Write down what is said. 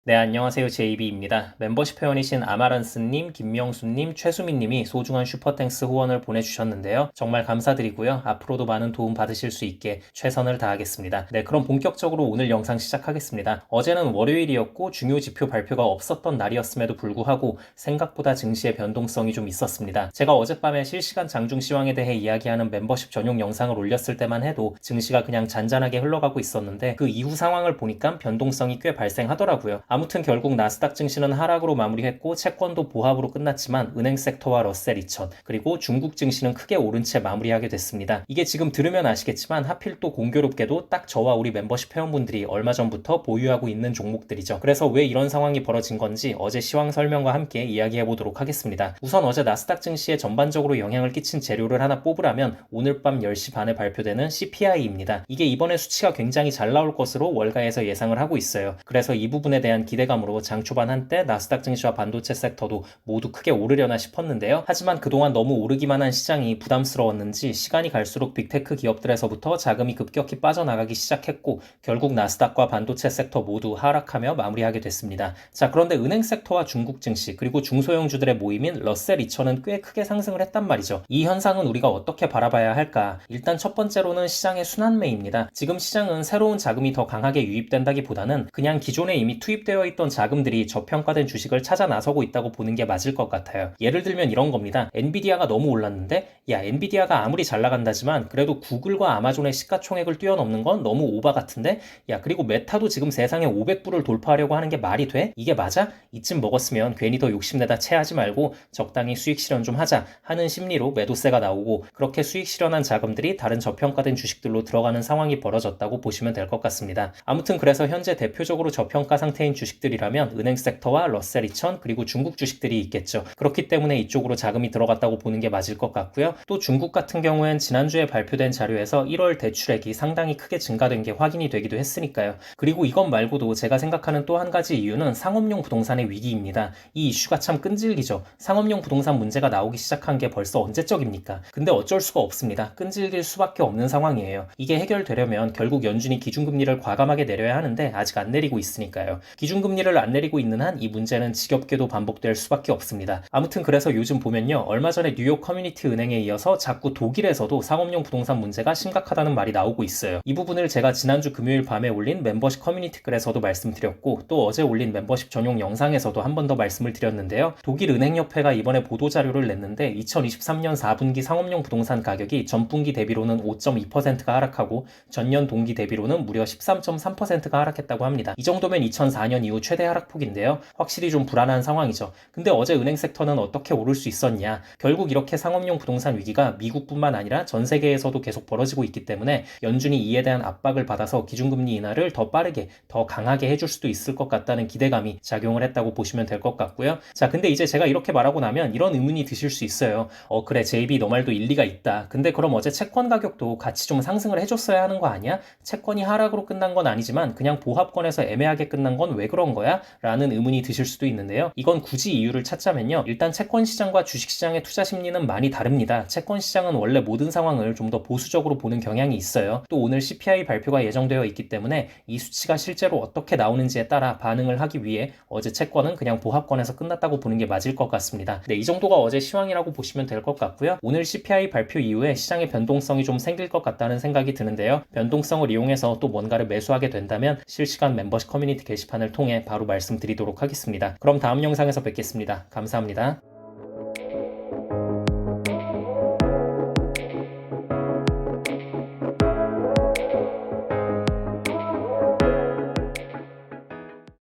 네, 안녕하세요. JB입니다. 멤버십 회원이신 아마란스님, 김명수님, 최수민님이 소중한 슈퍼땡스 후원을 보내주셨는데요. 정말 감사드리고요. 앞으로도 많은 도움 받으실 수 있게 최선을 다하겠습니다. 네, 그럼 본격적으로 오늘 영상 시작하겠습니다. 어제는 월요일이었고 중요 지표 발표가 없었던 날이었음에도 불구하고 생각보다 증시의 변동성이 좀 있었습니다. 제가 어젯밤에 실시간 장중 시황에 대해 이야기하는 멤버십 전용 영상을 올렸을 때만 해도 증시가 그냥 잔잔하게 흘러가고 있었는데 그 이후 상황을 보니까 변동성이 꽤 발생하더라고요. 아무튼 결국 나스닥 증시는 하락으로 마무리했고 채권도 보합으로 끝났지만 은행 섹터와 러셀 2000 그리고 중국 증시는 크게 오른 채 마무리하게 됐습니다. 이게 지금 들으면 아시겠지만 하필 또 공교롭게도 딱 저와 우리 멤버십 회원분들이 얼마 전부터 보유하고 있는 종목들이죠. 그래서 왜 이런 상황이 벌어진 건지 어제 시황 설명과 함께 이야기해 보도록 하겠습니다. 우선 어제 나스닥 증시에 전반적으로 영향을 끼친 재료를 하나 뽑으라면 오늘 밤 10시 반에 발표되는 CPI입니다. 이게 이번에 수치가 굉장히 잘 나올 것으로 월가에서 예상을 하고 있어요. 그래서 이 부분에 대한 기대감으로 장 초반 한때 나스닥 증시와 반도체 섹터도 모두 크게 오르려나 싶었는데요. 하지만 그동안 너무 오르기만 한 시장이 부담스러웠는지 시간이 갈수록 빅테크 기업들에서부터 자금이 급격히 빠져나가기 시작했고 결국 나스닥과 반도체 섹터 모두 하락하며 마무리하게 됐습니다. 자, 그런데 은행 섹터와 중국 증시 그리고 중소형주들의 모임인 러셀 2000은 꽤 크게 상승을 했단 말이죠. 이 현상은 우리가 어떻게 바라봐야 할까? 일단 첫 번째로는 시장의 순환매입니다. 지금 시장은 새로운 자금이 더 강하게 유입된다기보다는 그냥 기존에 이미 투입되어 있던 자금들이 저평가된 주식을 찾아 나서고 있다고 보는 게 맞을 것 같아요. 예를 들면 이런 겁니다. 엔비디아가 너무 올랐는데 야, 엔비디아가 아무리 잘 나간다지만 그래도 구글과 아마존의 시가총액을 뛰어넘는 건 너무 오바 같은데 야, 그리고 메타도 지금 세상에 500불을 돌파하려고 하는 게 말이 돼? 이게 맞아? 이쯤 먹었으면 괜히 더 욕심내다 채하지 말고 적당히 수익 실현 좀 하자 하는 심리로 매도세가 나오고 그렇게 수익 실현한 자금들이 다른 저평가된 주식들로 들어가는 상황이 벌어졌다고 보시면 될 것 같습니다. 아무튼 그래서 현재 대표적으로 저평가 상태인 주식들이라면 은행 섹터와 러셀 2000 그리고 중국 주식들이 있겠죠. 그렇기 때문에 이쪽으로 자금이 들어갔다고 보는 게 맞을 것 같고요. 또 중국 같은 경우엔 지난주에 발표된 자료에서 1월 대출액이 상당히 크게 증가된 게 확인이 되기도 했으니까요. 그리고 이것 말고도 제가 생각하는 또 한 가지 이유는 상업용 부동산의 위기입니다. 이 이슈가 참 끈질기죠. 상업용 부동산 문제가 나오기 시작한 게 벌써 언제적입니까? 근데 어쩔 수가 없습니다. 끈질길 수밖에 없는 상황이에요. 이게 해결되려면 결국 연준이 기준금리를 과감하게 내려야 하는데 아직 안 내리고 있으니까요. 기준금리를 안 내리고 있는 한 이 문제는 지겹게도 반복될 수밖에 없습니다. 아무튼 그래서 요즘 보면요. 얼마 전에 뉴욕 커뮤니티 은행에 이어서 자꾸 독일에서도 상업용 부동산 문제가 심각하다는 말이 나오고 있어요. 이 부분을 제가 지난주 금요일 밤에 올린 멤버십 커뮤니티 글에서도 말씀드렸고 또 어제 올린 멤버십 전용 영상에서도 한 번 더 말씀을 드렸는데요. 독일 은행협회가 이번에 보도자료를 냈는데 2023년 4분기 상업용 부동산 가격이 전분기 대비로는 5.2%가 하락하고 전년 동기 대비로는 무려 13.3%가 하락했다고 합니다. 이 정도면 2004년 이후 최대 하락폭인데요. 확실히 좀 불안한 상황이죠. 근데 어제 은행 섹터는 어떻게 오를 수 있었냐? 결국 이렇게 상업용 부동산 위기가 미국뿐만 아니라 전 세계에서도 계속 벌어지고 있기 때문에 연준이 이에 대한 압박을 받아서 기준금리 인하를 더 빠르게, 더 강하게 해줄 수도 있을 것 같다는 기대감이 작용을 했다고 보시면 될 것 같고요. 자, 근데 이제 제가 이렇게 말하고 나면 이런 의문이 드실 수 있어요. 그래, JB 너 말도 일리가 있다. 근데 그럼 어제 채권 가격도 같이 좀 상승을 해줬어야 하는 거 아니야? 채권이 하락으로 끝난 건 아니지만 그냥 보합권에서 애매하게 끝난 건 왜 그런 거야? 라는 의문이 드실 수도 있는데요. 이건 굳이 이유를 찾자면요. 일단 채권 시장과 주식 시장의 투자 심리는 많이 다릅니다. 채권 시장은 원래 모든 상황을 좀 더 보수적으로 보는 경향이 있어요. 또 오늘 CPI 발표가 예정되어 있기 때문에 이 수치가 실제로 어떻게 나오는지에 따라 반응을 하기 위해 어제 채권은 그냥 보합권에서 끝났다고 보는 게 맞을 것 같습니다. 네, 이 정도가 어제 시황이라고 보시면 될 것 같고요. 오늘 CPI 발표 이후에 시장의 변동성이 좀 생길 것 같다는 생각이 드는데요. 변동성을 이용해서 또 뭔가를 매수하게 된다면 실시간 멤버십 커뮤니티 게시판을 통해 바로 말씀드리도록 하겠습니다. 그럼 다음 영상에서 뵙겠습니다. 감사합니다.